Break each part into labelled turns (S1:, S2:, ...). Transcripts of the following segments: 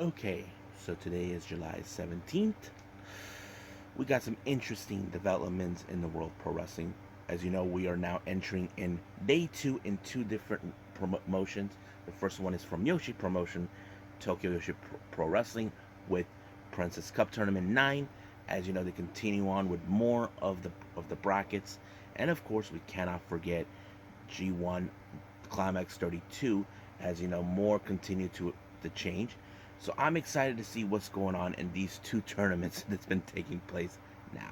S1: Okay, so today is July 17th. We got some interesting developments in the world of pro wrestling. As you know, we are now entering in day two in two different promotions. The first one is from Yoshi Promotion, Tokyo Yoshi Pro Wrestling, with Princess Cup Tournament 9. As you know, they continue on with more of the brackets, and of course, we cannot forget G1 Climax 32. As you know, more continue to change. So I'm excited to see what's going on in these two tournaments that's been taking place now.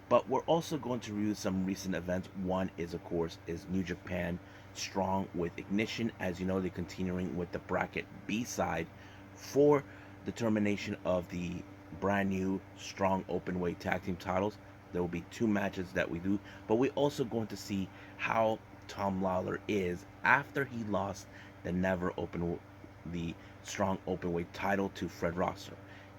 S1: But we're also going to review some recent events. One is, of course, is New Japan Strong with Ignition. As you know, they're continuing with the bracket B side for the termination of the brand new Strong Openweight tag team titles. There will be two matches that we do, but we're also going to see how Tom Lawlor is after he lost the never open the Strong Openweight title to Fred Rosser.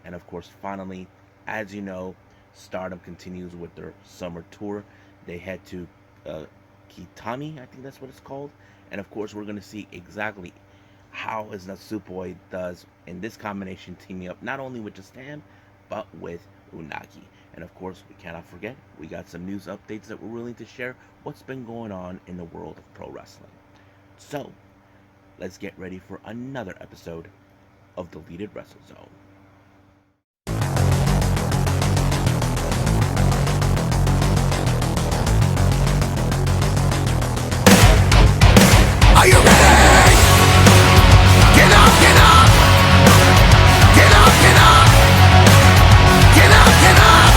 S1: And of course, finally, as you know, Stardom continues with their summer tour. They head to Kitami, I think that's what it's called. And of course, we're going to see exactly how his Natsupoi does in this combination, teaming up not only with Justam, but with Unagi. And of course, we cannot forget, we got some news updates that we're willing to share what's been going on in the world of pro wrestling. So, let's get ready for another episode of the Deleted Wrestle Zone.
S2: Are you ready? Get up, get up! Get up, get up! Get up, get up!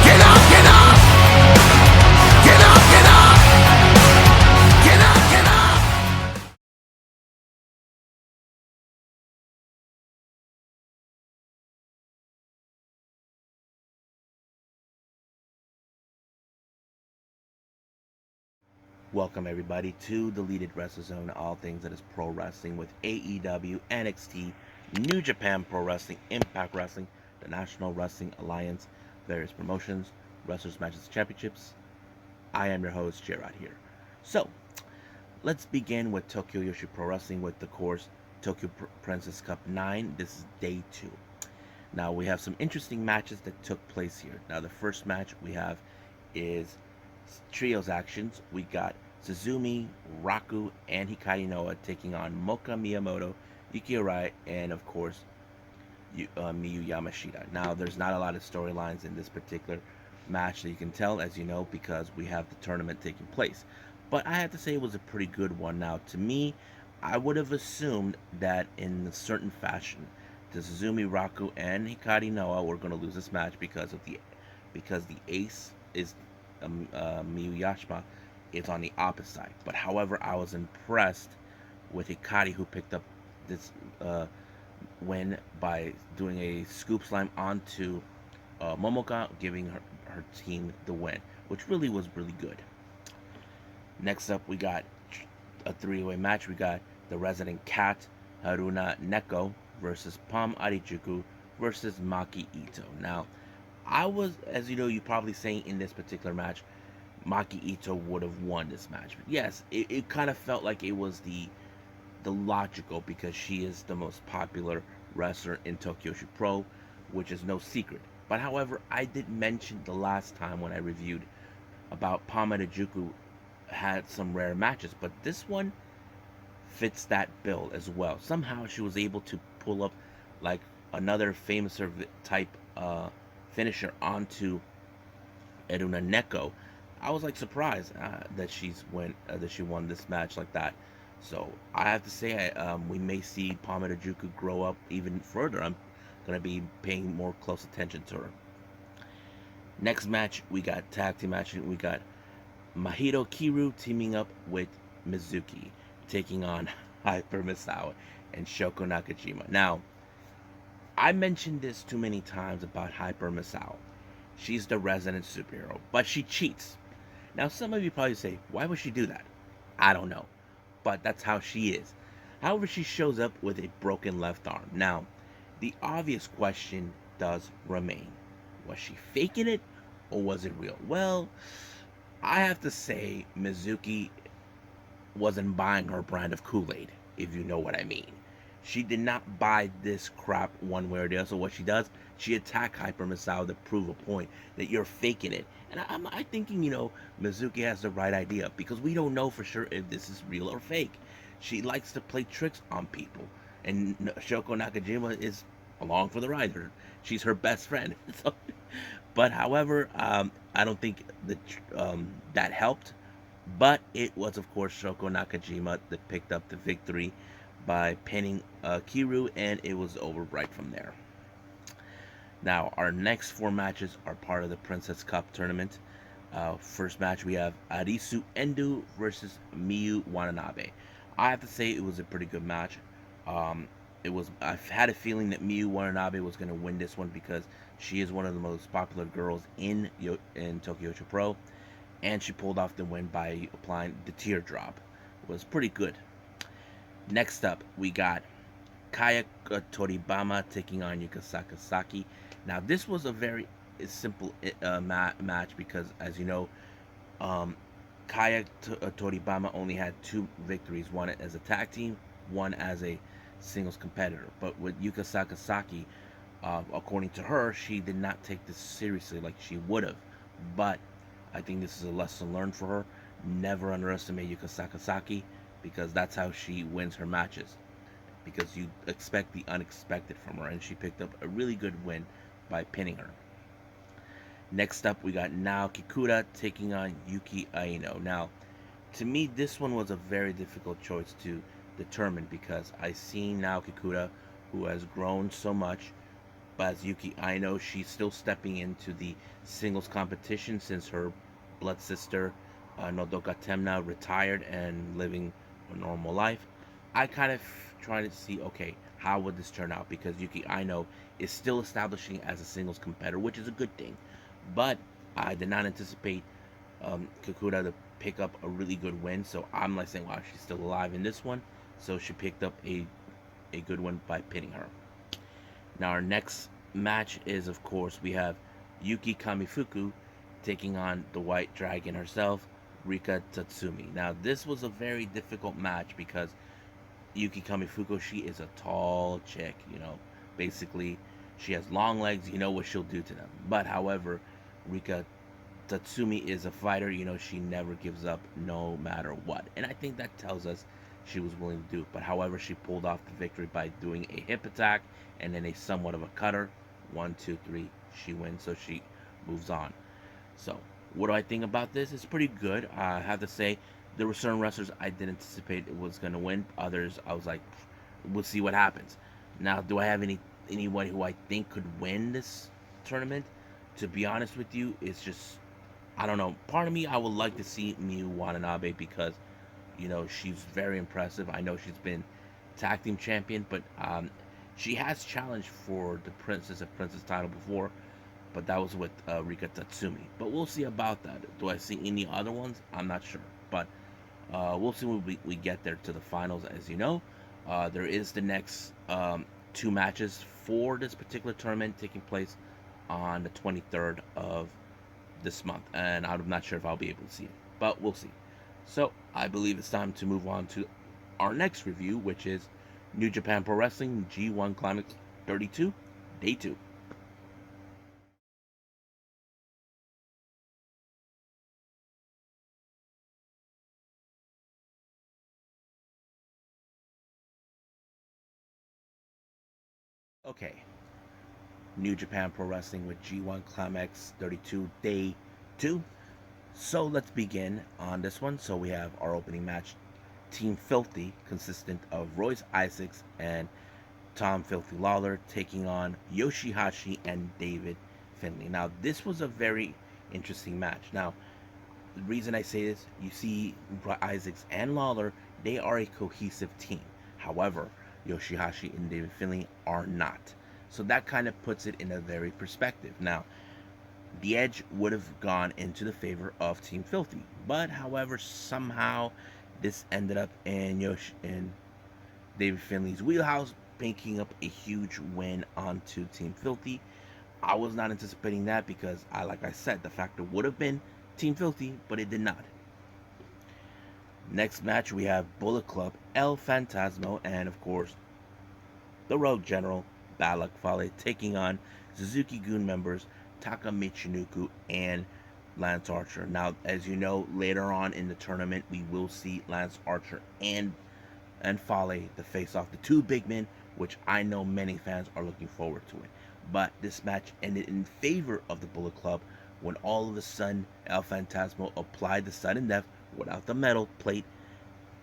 S2: Get up, get up! Get up, get up! Get up, get up!
S1: Welcome everybody to the Deleted Wrestle Zone, all things that is pro wrestling with AEW, NXT, New Japan Pro Wrestling, Impact Wrestling, the National Wrestling Alliance, various promotions, wrestlers, matches, championships. I am your host, Gerard here. So, let's begin with Tokyo Yoshi Pro Wrestling with the course Tokyo Princess Cup 9. This is day 2. Now, we have some interesting matches that took place here. Now, the first match we have is trios actions. We got Suzumi, Raku, and Hikari Noa taking on Moka Miyamoto, Yuki Arai, and of course Miyu Yamashita. Now, there's not a lot of storylines in this particular match that you can tell, as you know, because we have the tournament taking place. But I have to say it was a pretty good one. Now, to me, I would have assumed that in a certain fashion, the Suzumi, Raku, and Hikari Noa were going to lose this match because the ace is Miyu Yashima is on the opposite side. But however, I was impressed with Hikari, who picked up this win by doing a scoop slam onto Momoka, giving her team the win, which really was really good. Next up, we got a three-way match. We got the Resident Cat, Haruna Neko, versus Pam Arijuku versus Maki Ito. Now, I was, as you know, you probably saying in this particular match, Maki Ito would have won this match. But yes, it kind of felt like it was the logical, because she is the most popular wrestler in Tokyo Pro, which is no secret. But however, I did mention the last time when I reviewed about Pama Juku had some rare matches, but this one fits that bill as well. Somehow she was able to pull up like another famous type finisher onto Eruna Neko. I was like surprised that she won this match like that. So I have to say, we may see Pamela Juku grow up even further. I'm gonna be paying more close attention to her. Next match, we got tag team match. We got Mahito Kiru teaming up with Mizuki, taking on Hyper Misawa and Shoko Nakajima. Now, I mentioned this too many times about Hyper Misawa. She's the resident superhero, but she cheats. Now, some of you probably say, why would she do that? I don't know, but that's how she is. However, she shows up with a broken left arm. Now, the obvious question does remain. Was she faking it, or was it real? Well, I have to say Mizuki wasn't buying her brand of Kool-Aid. if you know what I mean. She did not buy this crap one way or the other. So what she does, she attack Hyper Misao to prove a point that you're faking it. And I'm thinking, Mizuki has the right idea because we don't know for sure if this is real or fake. She likes to play tricks on people, and Shoko Nakajima is along for the ride. She's her best friend. So, but however, I don't think that helped. But it was, of course, Shoko Nakajima that picked up the victory by pinning Kiru, and it was over right from there. Now, our next four matches are part of the Princess Cup tournament. First match, we have Arisu Endo versus Miyu Watanabe. I have to say it was a pretty good match. I had a feeling that Miyu Watanabe was going to win this one because she is one of the most popular girls in Tokyo Pro, and she pulled off the win by applying the teardrop. It was pretty good. Next up, we got Kaya Toribama taking on Yuka Sakazaki. Now, this was a very simple match because, as you know, um, Kaya Toribama only had two victories, one as a tag team, one as a singles competitor. But with Yuka Sakazaki, according to her, she did not take this seriously like she would have. But I think this is a lesson learned for her. Never underestimate Yuka Sakazaki because that's how she wins her matches. Because you expect the unexpected from her, and she picked up a really good win by pinning her. Next up, we got Nao Kikuta taking on Yuki Aino. Now, to me, this one was a very difficult choice to determine because I seen Nao Kikuta, who has grown so much, but as Yuki Aino, she's still stepping into the singles competition since her blood sister Nodoka Temna retired and living a normal life. I kind of trying to see, okay, how would this turn out? Because Yuki Aino is still establishing as a singles competitor, which is a good thing. But I did not anticipate Kikuta to pick up a really good win. So I'm like saying, wow, she's still alive in this one. So she picked up a good one by pinning her. Now our next match is, of course, we have Yuki Kamifuku taking on the White Dragon herself, Rika Tatsumi. Now this was a very difficult match because Yuki Kamifuku, she is a tall chick, Basically, she has long legs, you know what she'll do to them. But however, Rika Tatsumi is a fighter, she never gives up no matter what. And I think that tells us she was willing to do it. But however, she pulled off the victory by doing a hip attack and then a somewhat of a cutter. 1, 2, 3, she wins, so she moves on. So, what do I think about this? It's pretty good. I have to say, there were certain wrestlers I didn't anticipate it was going to win. Others, I was like, we'll see what happens. Now, do I have anyone who I think could win this tournament? To be honest with you, it's just, I don't know. Part of me, I would like to see Miyu Watanabe because, she's very impressive. I know she's been tag team champion, but she has challenged for the Princess title before, but that was with Rika Tatsumi. But we'll see about that. Do I see any other ones? I'm not sure, but we'll see when we get there to the finals. As you know, there is the next two matches for this particular tournament taking place on the 23rd of this month, and I'm not sure if I'll be able to see it, but we'll see. So I believe it's time to move on to our next review, which is New Japan Pro Wrestling G1 Climax 32, Day 2. Okay, New Japan Pro Wrestling with G1 Climax 32, Day 2. So let's begin on this one. So we have our opening match, Team Filthy, consistent of Royce Isaacs and Tom Filthy Lawlor, taking on Yoshihashi and David Finlay. Now, this was a very interesting match. Now, the reason I say this, you see Isaacs and Lawlor, they are a cohesive team. However, Yoshihashi and David Finlay are not. So that kind of puts it in a very perspective. Now, the edge would have gone into the favor of Team Filthy. But however, somehow this ended up in David Finlay's wheelhouse, picking up a huge win onto Team Filthy. I was not anticipating that because like I said, the factor would have been Team Filthy, but it did not. Next match, we have Bullet Club, El Fantasmo, and of course, the Rogue General, Balak Fale, taking on Suzuki-gun members Taka Michinoku and Lance Archer. Now, as you know, later on in the tournament, we will see Lance Archer and Fale to face off the two big men, which I know many fans are looking forward to it. But this match ended in favor of the Bullet Club when all of a sudden El Fantasmo applied the sudden death without the metal plate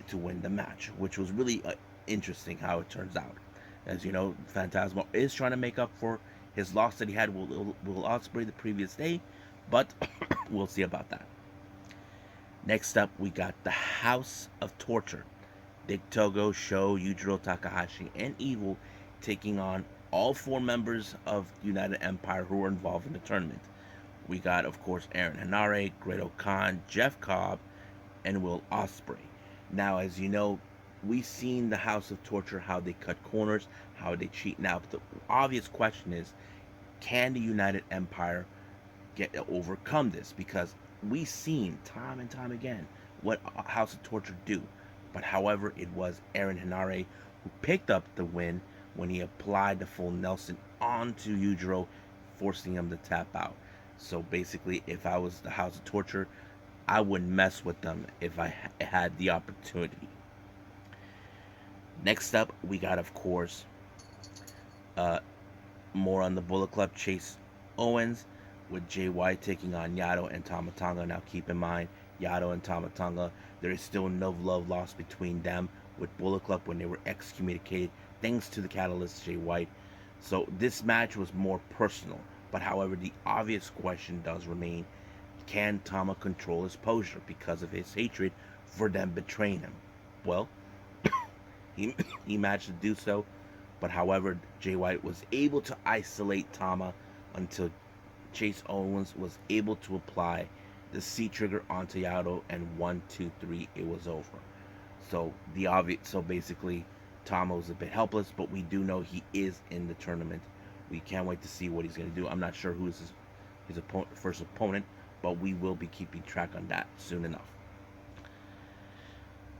S1: to win the match, which was really interesting how it turns out. As you know, Phantasmo is trying to make up for his loss that he had with Will Ospreay the previous day, but we'll see about that. Next up, we got the House of Torture. Big Togo, Sho, Yujiro Takahashi, and Evil taking on all four members of United Empire who were involved in the tournament. We got, of course, Aaron Hanare, Great Khan, Jeff Cobb, and Will Ospreay. Now, as you know, we've seen the House of Torture, how they cut corners, how they cheat. Now, the obvious question is, can the United Empire overcome this? Because we've seen time and time again what House of Torture do. But however, it was Aaron Hanare who picked up the win when he applied the full Nelson onto Yujiro, forcing him to tap out. So basically, if I was the House of Torture, I wouldn't mess with them if I had the opportunity. Next up, we got, of course, more on the Bullet Club. Chase Owens with Jay White taking on Yato and Tama Tonga. Now, keep in mind, Yato and Tama Tonga, there is still no love lost between them with Bullet Club when they were excommunicated, thanks to the catalyst Jay White. So this match was more personal. But however, the obvious question does remain, can Tama control his posture because of his hatred for them betraying him? Well, he managed to do so, but however, Jay White was able to isolate Tama until Chase Owens was able to apply the C trigger onto Yato, and 1, 2, 3, it was over. So basically, Tama was a bit helpless, but we do know he is in the tournament. We can't wait to see what he's going to do. I'm not sure who is his first opponent, but we will be keeping track on that soon enough.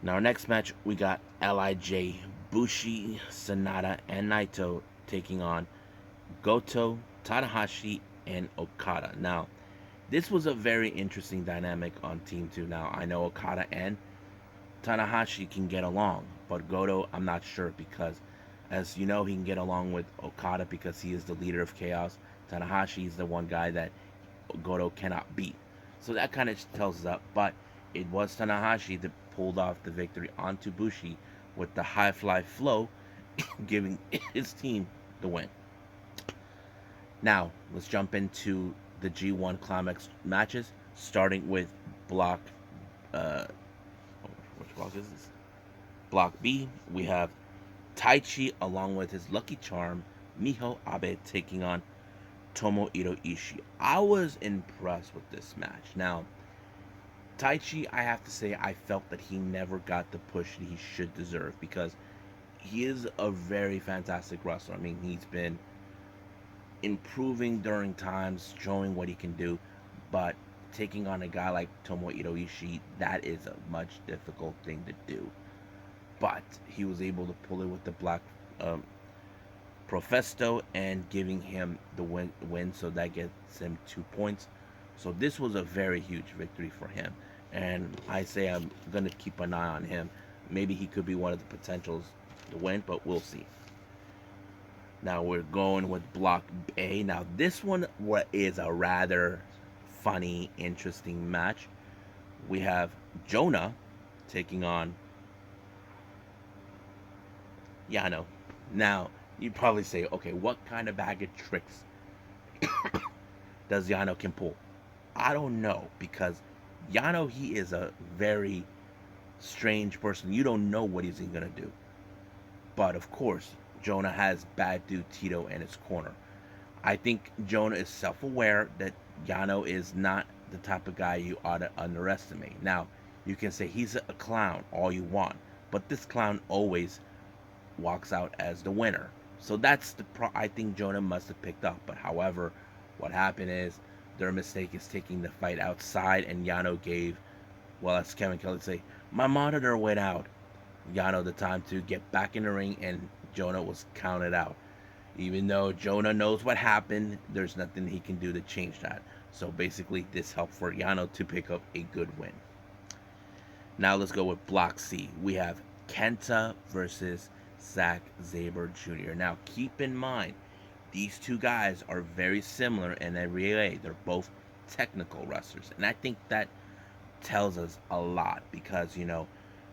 S1: Now, our next match, we got LIJ, Bushi, Sanada, and Naito taking on Goto, Tanahashi, and Okada. Now, this was a very interesting dynamic on Team 2. Now, I know Okada and Tanahashi can get along, but Goto, I'm not sure, because as you know, he can get along with Okada because he is the leader of Chaos. Tanahashi is the one guy that Goto cannot beat. So that kind of tells us up, but it was Tanahashi that pulled off the victory onto Bushi with the high fly flow, giving his team the win. Now, let's jump into the G1 Climax matches, starting with Block, which block is this? Block B, we have Taichi along with his lucky charm, Miho Abe, taking on Tomohiro Ishii. I was impressed with this match. Now, Taichi, I have to say, I felt that he never got the push that he should deserve, because he is a very fantastic wrestler. I mean, he's been improving during times, showing what he can do, but taking on a guy like Tomohiro Ishii, that is a much difficult thing to do. But he was able to pull it with the Black Profesto and giving him the win, so that gets him 2 points. So this was a very huge victory for him, and I say I'm going to keep an eye on him. Maybe he could be one of the potentials to win, but we'll see. Now we're going with Block A. Now this one is a rather funny, interesting match. We have Jonah taking on Yano. Now, you'd probably say, okay, what kind of bag of tricks does Yano can pull? I don't know, because Yano, he is a very strange person. You don't know what he's going to do. But, of course, Jonah has bad dude Tito in his corner. I think Jonah is self-aware that Yano is not the type of guy you ought to underestimate. Now, you can say he's a clown all you want, but this clown always walks out as the winner. So that's I think Jonah must have picked up. But however, what happened is their mistake is taking the fight outside, and Yano gave, well, as Kevin Kelly say, My monitor went out. Yano the time to get back in the ring, and Jonah was counted out. Even though Jonah knows what happened, there's nothing he can do to change that. So basically, this helped for Yano to pick up a good win. Now let's go with Block C. We have Kenta versus Zack Sabre Jr. Now keep in mind, these two guys are very similar in every way. They're both technical wrestlers. And I think that tells us a lot because,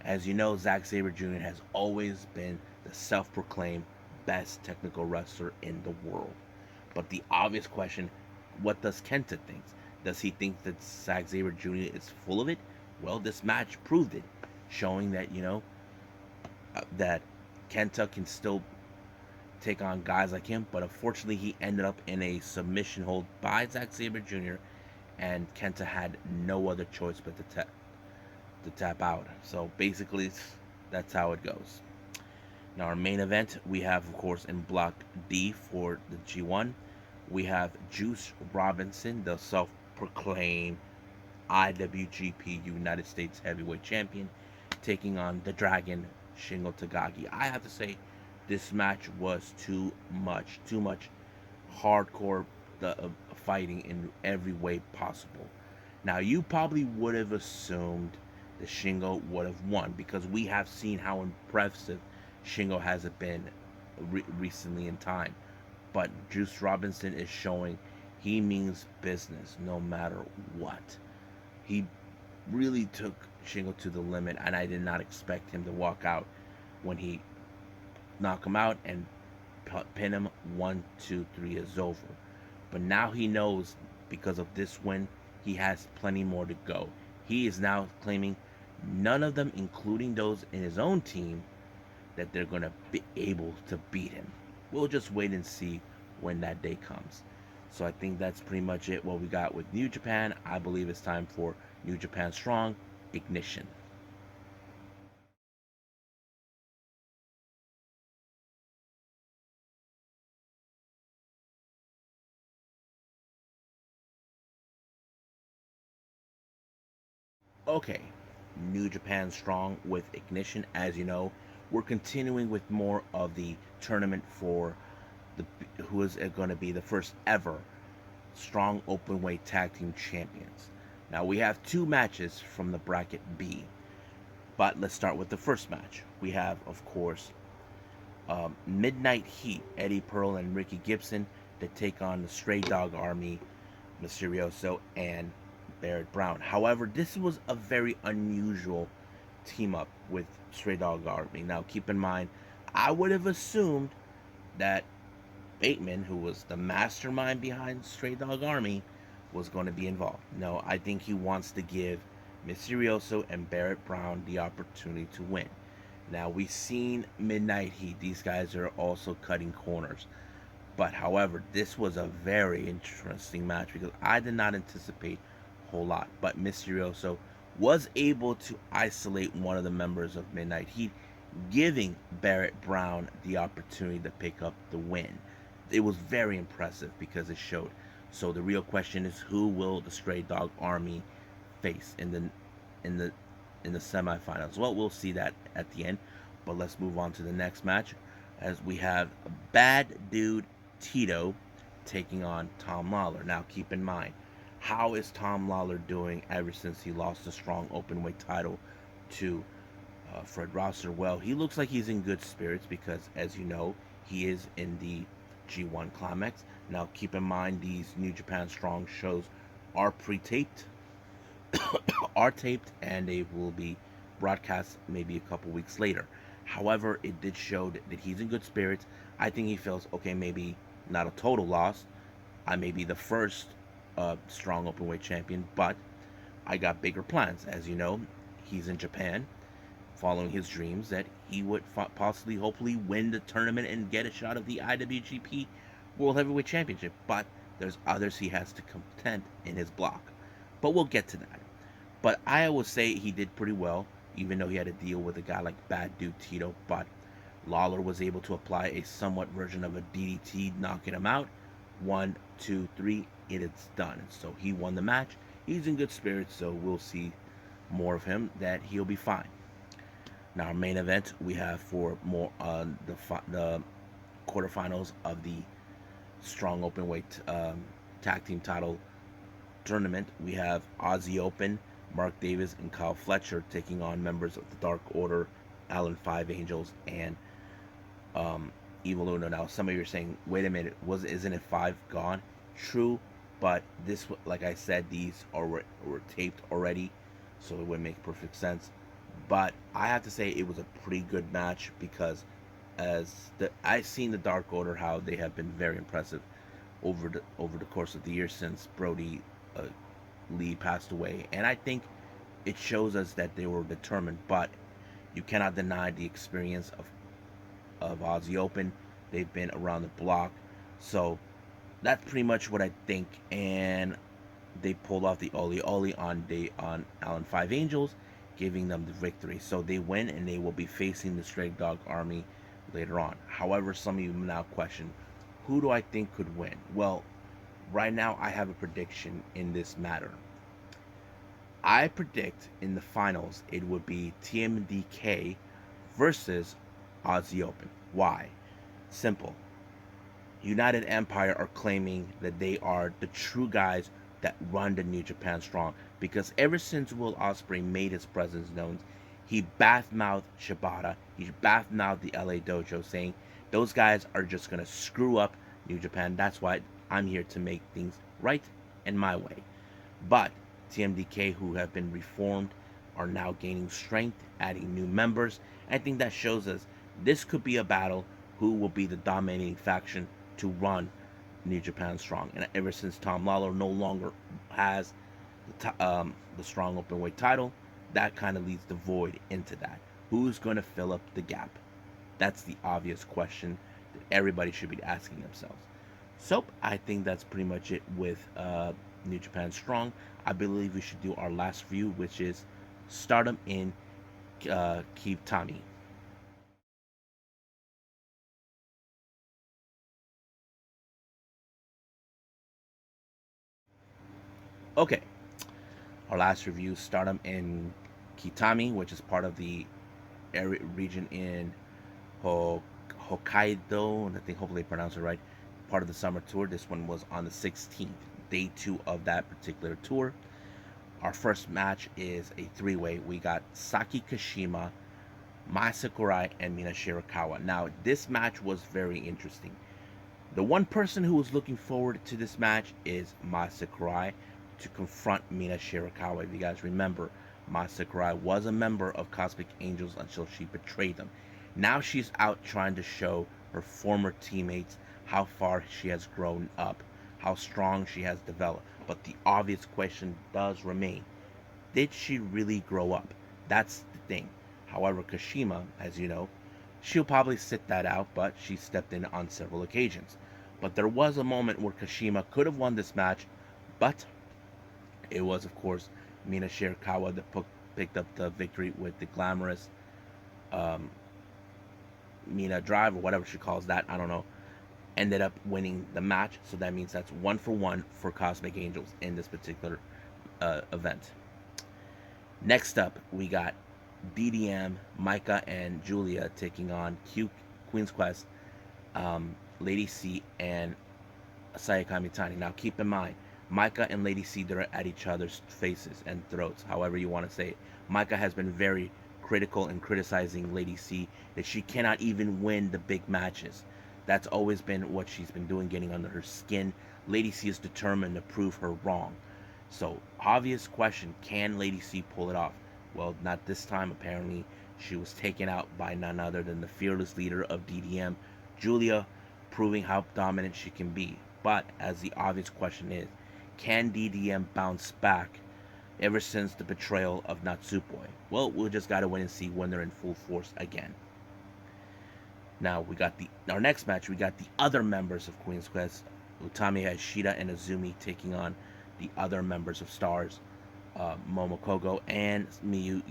S1: as you know, Zack Sabre Jr. has always been the self proclaimed best technical wrestler in the world. But the obvious question, what does Kenta think? Does he think that Zack Sabre Jr. is full of it? Well, this match proved it, showing that, that Kenta can still take on guys like him, but unfortunately he ended up in a submission hold by Zack Sabre Jr. and Kenta had no other choice but to tap out. So basically, that's how it goes. Now our main event, we have of course in Block D for the G1, we have Juice Robinson, the self-proclaimed IWGP United States Heavyweight Champion, taking on the Dragon Shingo Takagi. I have to say, this match was too much hardcore fighting in every way possible. Now, you probably would have assumed that Shingo would have won because we have seen how impressive Shingo has been recently in time. But Juice Robinson is showing he means business no matter what. He really took Shingo to the limit, and I did not expect him to walk out when he knocked him out and pin him 1, 2, 3 is over. But now he knows because of this win, he has plenty more to go. He is now claiming none of them, including those in his own team, that they're going to be able to beat him. We'll just wait and see when that day comes. So I think that's pretty much it what we got with New Japan. I believe it's time for New Japan Strong Ignition. Okay, New Japan Strong with Ignition. As you know, we're continuing with more of the tournament for the who is going to be the first ever Strong Openweight Tag Team Champions. Now we have two matches from the bracket B, but let's start with the first match. We have, of course, Midnight Heat, Eddie Pearl and Ricky Gibson, to take on the Stray Dog Army, Mysterioso and Barrett Brown. However, this was a very unusual team up with Stray Dog Army. Now, keep in mind, I would have assumed that Bateman, who was the mastermind behind Stray Dog Army, was going to be involved. No, I think he wants to give Mysterioso and Barrett Brown the opportunity to win. Now, we've seen Midnight Heat. These guys are also cutting corners. But, however, this was a very interesting match because I did not anticipate a whole lot. But Mysterioso was able to isolate one of the members of Midnight Heat, giving Barrett Brown the opportunity to pick up the win. It was very impressive because it showed. So the real question is, who will the Stray Dog Army face in the semifinals? Well, we'll see that at the end. But let's move on to the next match, as we have Bad Dude Tito taking on Tom Lawlor. Now, keep in mind, how is Tom Lawlor doing ever since he lost the Strong Openweight title to Fred Rosser? Well, he looks like he's in good spirits because, as you know, he is in the G1 Climax. Now, keep in mind, these New Japan Strong shows are pre-taped, are taped, and they will be broadcast maybe a couple weeks later. However, it did show that he's in good spirits. I think he feels, okay, maybe not a total loss. I may be the first Strong Openweight champion, but I got bigger plans. As you know, he's in Japan, following his dreams that he would possibly, hopefully, win the tournament and get a shot of the IWGP World Heavyweight Championship. But there's others he has to contend in his block. But we'll get to that. But I would say he did pretty well, even though he had to deal with a guy like Bad Dude Tito. But Lawlor was able to apply a somewhat version of a DDT, knocking him out. 1, 2, 3, it is done. So he won the match. He's in good spirits, so we'll see more of him, that he'll be fine. Now, our main event we have for more the quarterfinals of the Strong Openweight tag team title tournament. We have Aussie Open, Mark Davis and Kyle Fletcher taking on members of the Dark Order, Alan Five Angels, and Evil Uno. Now, some of you are saying, "Wait a minute, isn't it five gone?" True, but this, like I said, these were taped already, so it would make perfect sense. But I have to say it was a pretty good match because I've seen the Dark Order, how they have been very impressive over the course of the years since Brody uh, Lee passed away, and I think it shows us that they were determined. But you cannot deny the experience of Aussie Open. They've been around the block, so that's pretty much what I think. And they pulled off the Oli Oli on Allen Five Angels, giving them the victory. So they win, and they will be facing the Stray Dog Army later on. However, some of you now question, who do I think could win? Well, right now I have a prediction in this matter. I predict in the finals it would be TMDK versus Aussie Open. Why? Simple. United Empire are claiming that they are the true guys that run the New Japan Strong, because ever since Will Ospreay made his presence known, he bath-mouthed Shibata, he bath-mouthed the LA Dojo, saying those guys are just gonna screw up New Japan. That's why I'm here to make things right and my way. But TMDK, who have been reformed, are now gaining strength, adding new members. I think that shows us this could be a battle who will be the dominating faction to run New Japan Strong. And ever since Tom Lawlor no longer has the Strong Openweight title, that kind of leads the void into that. Who's going to fill up the gap? That's the obvious question that everybody should be asking themselves. So I think that's pretty much it with New Japan Strong. I believe we should do our last review, which is Stardom in Kitami. Okay, our last review, Stardom in Kitami, which is part of the area region in Hokkaido, I think hopefully I pronounced it right, part of the summer tour. This one was on the 16th, day 2 of that particular tour. Our first match is a three-way. We got Saki Kashima, Mai Sakurai, and Mina Shirakawa. Now, this match was very interesting. The one person who was looking forward to this match is Mai Sakurai to confront Mina Shirakawa. If you guys remember, Mai Sakurai was a member of Cosmic Angels until she betrayed them. Now she's out trying to show her former teammates how far she has grown up, how strong she has developed. But the obvious question does remain, did she really grow up? That's the thing. However, Kashima, as you know, she'll probably sit that out, but she stepped in on several occasions. But there was a moment where Kashima could have won this match, but it was, of course, Mina Shirakawa that picked up the victory with the glamorous um, Mina drive, or whatever she calls that. I don't know. Ended up winning the match, so that means that's 1-for-1 for Cosmic Angels in this particular event. Next up, we got DDM, Micah, and Julia taking on Queen's Quest, Lady C, and Sayakami Tani. Now, keep in mind, Micah and Lady C, they're at each other's faces and throats, however you want to say it. Micah has been very critical and criticizing Lady C that she cannot even win the big matches. That's always been what she's been doing, getting under her skin. Lady C is determined to prove her wrong. So, obvious question, can Lady C pull it off? Well, not this time. Apparently, she was taken out by none other than the fearless leader of DDM, Julia, proving how dominant she can be. But, as the obvious question is, can DDM bounce back ever since the betrayal of Natsupoi? Well, we'll just gotta wait and see when they're in full force again. Now, we got our next match, we got the other members of Queen's Quest, Utami Hashida and Azumi, taking on the other members of Stars, Momokogo and Miyu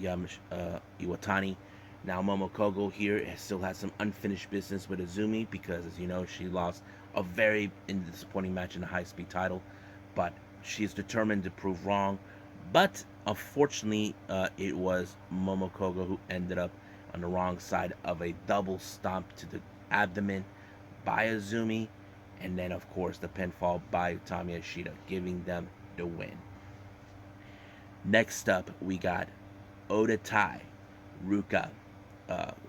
S1: Iwatani. Now, Momokogo here still has some unfinished business with Azumi because, as you know, she lost a very disappointing match in the high-speed title, but she's determined to prove wrong. But Unfortunately, it was Momokogo who ended up on the wrong side of a double stomp to the abdomen by Azumi, and then of course the pinfall by Utami Ashita, giving them the win. Next up, we got Oda Tai, Ruka,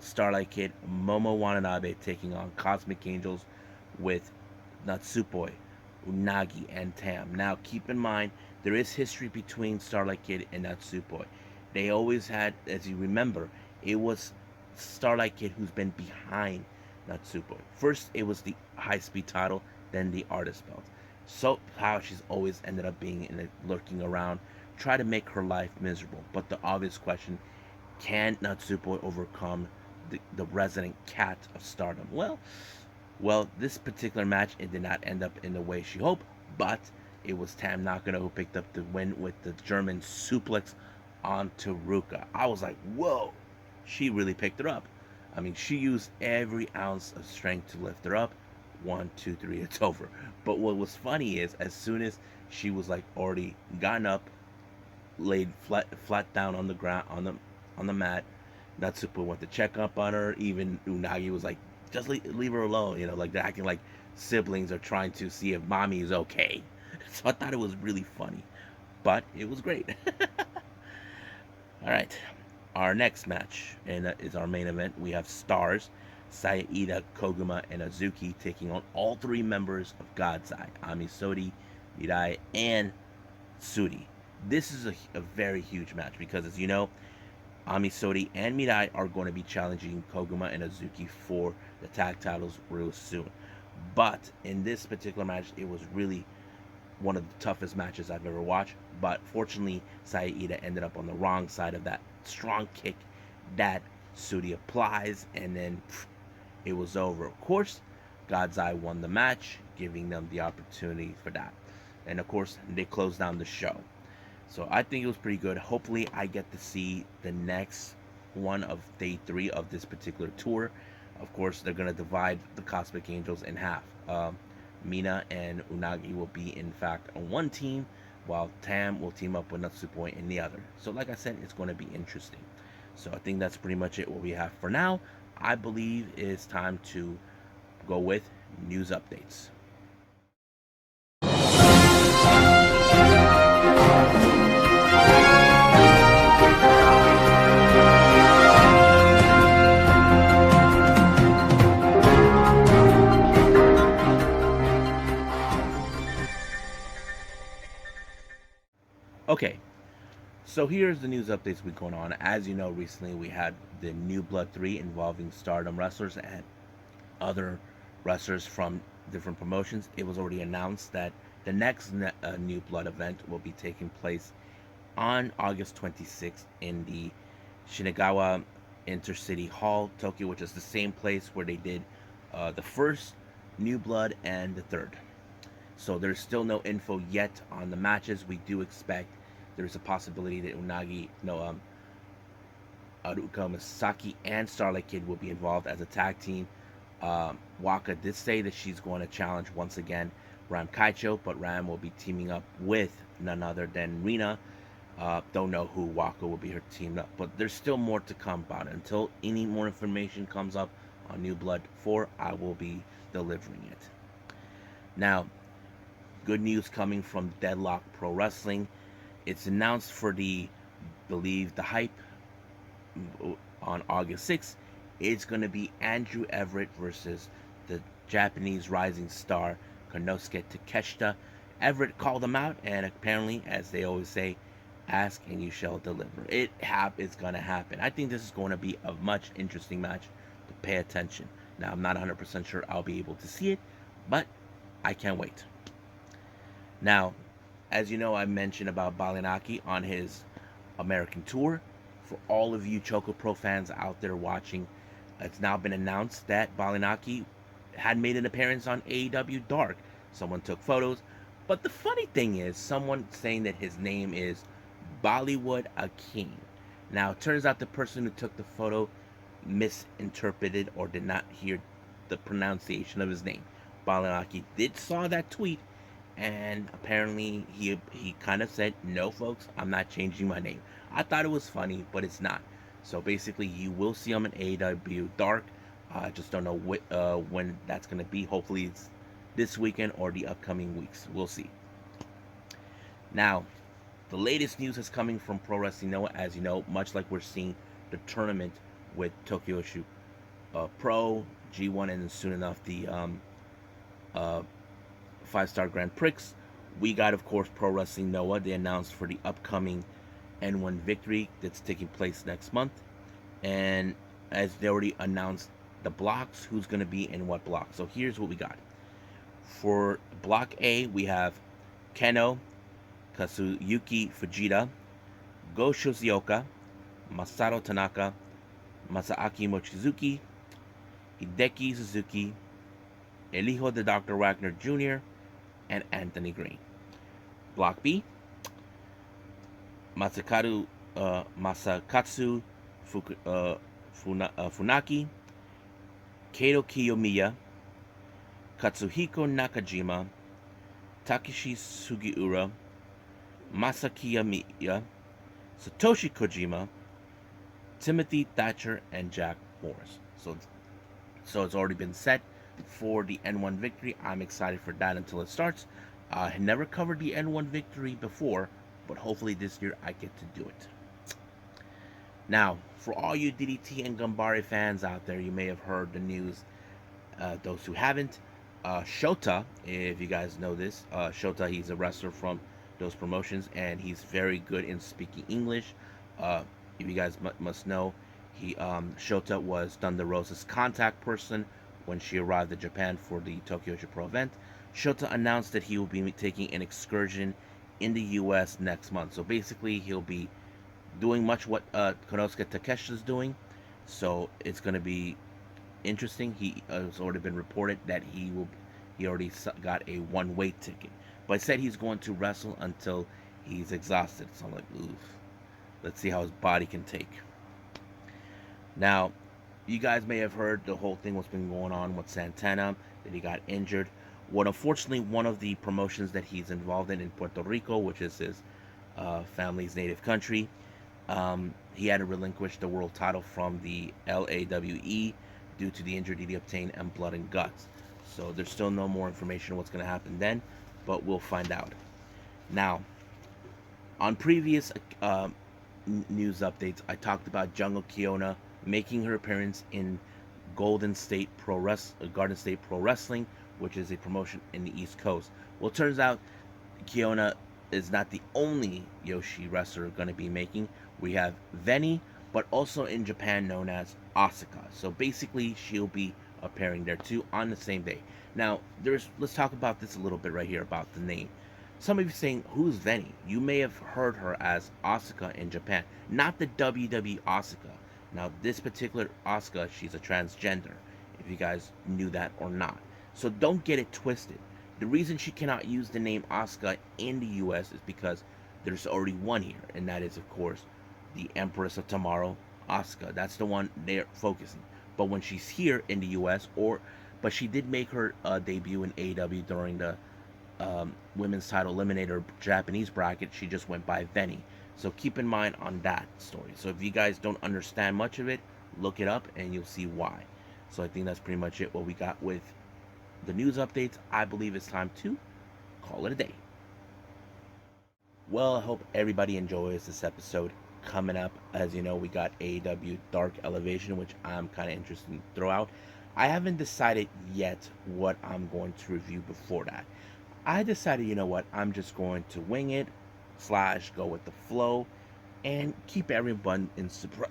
S1: Starlight Kid, Momo Watanabe taking on Cosmic Angels with Natsupoi, Unagi, and Tam. Now, keep in mind, there is history between Starlight Kid and Natsupoi. They always had, as you remember, it was Starlight Kid who's been behind Natsupoi. First, it was the high speed title, then the artist belt. So, how she's always ended up being in it, lurking around, try to make her life miserable. But the obvious question, can Natsupoi overcome the resident cat of Stardom? Well, this particular match, it did not end up in the way she hoped, but it was Tam Nakano who picked up the win with the German suplex onto Ruka. I was like, whoa, she really picked her up. I mean, she used every ounce of strength to lift her up. 1, 2, 3, it's over. But what was funny is, as soon as she was like already gotten up, laid flat down on the ground on the mat, Natsuko went to check up on her. Even Unagi was like, just leave her alone. You know, like they're acting like siblings are trying to see if mommy is okay. So I thought it was really funny, but it was great. All right, our next match and is our main event. We have Stars, Saida, Koguma, and Azuki taking on all three members of God's Eye, Amisodi, Mirai, and Suri. This is a very huge match because, as you know, Amisodi and Mirai are going to be challenging Koguma and Azuki for the tag titles real soon. But in this particular match, it was really one of the toughest matches I've ever watched. But fortunately, Saida ended up on the wrong side of that strong kick that Suri applies, and then it was over. Of course, God's Eye won the match, giving them the opportunity for that. And of course, they closed down the show. So I think it was pretty good. Hopefully, I get to see the next one of day 3 of this particular tour. Of course, they're going to divide the Cosmic Angels in half. Mina and Unagi will be, in fact, on one team, while Tam will team up with Natsupoi in the other. So like I said, it's going to be interesting. So I think that's pretty much it what we have for now. I believe it's time to go with news updates. Okay, so here's the news updates we going on. As you know, recently we had the New Blood 3 involving Stardom wrestlers and other wrestlers from different promotions. It was already announced that the next New Blood event will be taking place on August 26th in the Shinagawa Intercity Hall, Tokyo, which is the same place where they did the first New Blood and the third. So there's still no info yet on the matches. We do expect there's a possibility that Aruka Masaki and Starlight Kid will be involved as a tag team. Waka did say that she's going to challenge once again Ram Kaicho, but Ram will be teaming up with none other than Rina. Don't know who Waka will be her team up, but there's still more to come about it. Until any more information comes up on New Blood 4, I will be delivering it. Now, good news coming from Deadlock Pro Wrestling. It's announced for the Hype on August 6th. It's going to be Andrew Everett versus the Japanese rising star Konosuke Takeshita. Everett called him out, and apparently, as they always say, ask and you shall deliver. It's going to happen. I think this is going to be a much interesting match to pay attention. Now, I'm not 100% sure I'll be able to see it, but I can't wait. Now, as you know, I mentioned about Baliyan Akki on his American tour. For all of you Choco Pro fans out there watching, it's now been announced that Baliyan Akki had made an appearance on AEW Dark. Someone took photos, but the funny thing is, someone saying that his name is Baliyan Akki. Now, it turns out the person who took the photo misinterpreted or did not hear the pronunciation of his name. Baliyan Akki did saw that tweet, and apparently he kind of said, "No, folks, I'm not changing my name." I thought it was funny, but it's not. So basically, you will see him in AEW Dark. I just don't know when that's gonna be. Hopefully, it's this weekend or the upcoming weeks. We'll see. Now, the latest news is coming from Pro Wrestling Noah. As you know, much like we're seeing the tournament with Tokyo Shoot Pro, G1, and soon enough the uh, 5-star Grand Prix. We got, of course, Pro Wrestling Noah. They announced for the upcoming N-1 Victory that's taking place next month. And as they already announced the blocks, who's going to be in what block. So here's what we got. For Block A, we have Keno, Kazuyuki Fujita, Go Shizioka, Masato Tanaka, Masaaki Mochizuki, Hideki Suzuki, El Hijo de Dr. Wagner Jr., and Anthony Green. Block B, Masakatsu Funaki, Kato Kiyomiya, Katsuhiko Nakajima, Takeshi Sugiura, Masaki Miya, Satoshi Kojima, Timothy Thatcher, and Jack Morris. So it's already been set for the N-1 Victory. I'm excited for that until it starts. I never covered the N-1 Victory before, but hopefully this year I get to do it. Now, for all you DDT and Gambare fans out there, you may have heard the news. Those who haven't, Shota, if you guys know this, Shota, he's a wrestler from those promotions, and he's very good in speaking English. If you guys must know, Shota was Thunder Rosa's contact person when she arrived in Japan for the Tokyo Shoot Pro event. Shota announced that he will be taking an excursion in the U.S. next month. So basically, he'll be doing much what Konosuke Takeshita is doing. So it's going to be interesting. He has already been reported that he already got a one-way ticket, but said he's going to wrestle until he's exhausted. So I'm like, oof. Let's see how his body can take. Now, you guys may have heard the whole thing what's been going on with Santana, that he got injured. What unfortunately one of the promotions that he's involved in Puerto Rico, which is his family's native country, he had to relinquish the world title from the LAWE due to the injury he obtained and blood and guts. So there's still no more information on what's going to happen then, but we'll find out. Now, on previous news updates, I talked about Jungle Kiona making her appearance in Garden State Pro Wrestling, which is a promotion in the East Coast. Well, it turns out Kiona is not the only Yoshi wrestler going to be making. We have Veni, but also in Japan known as Asuka. So basically, she'll be appearing there too on the same day. Now, let's talk about this a little bit right here about the name. Some of you saying, who's Veni? You may have heard her as Asuka in Japan, not the WWE Asuka. Now, this particular Asuka, she's a transgender, if you guys knew that or not. So don't get it twisted. The reason she cannot use the name Asuka in the US is because there's already one here, and that is, of course, the Empress of Tomorrow, Asuka. That's the one they're focusing. But when she's here in the US, but she did make her debut in AEW during the women's title eliminator Japanese bracket. She just went by Veni. So keep in mind on that story. So if you guys don't understand much of it, look it up and you'll see why. So I think that's pretty much it what we got with the news updates. I believe it's time to call it a day. Well, I hope everybody enjoys this episode. Coming up, as you know, we got AEW Dark Elevation, which I'm kind of interested in throw out. I haven't decided yet what I'm going to review before that. I decided, you know what, I'm just going to wing it / go with the flow and keep everyone in surprise.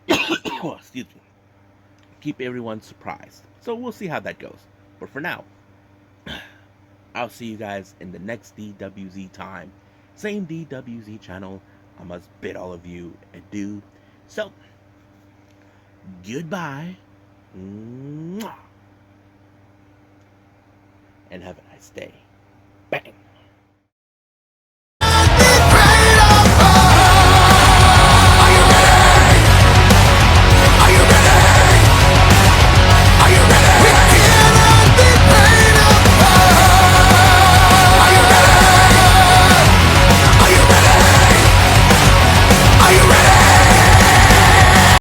S1: Excuse me. Keep everyone surprised. So we'll see how that goes. But for now, I'll see you guys in the next DWZ time. Same DWZ channel. I must bid all of you adieu. So, goodbye. Mwah. And have a nice day. Bang.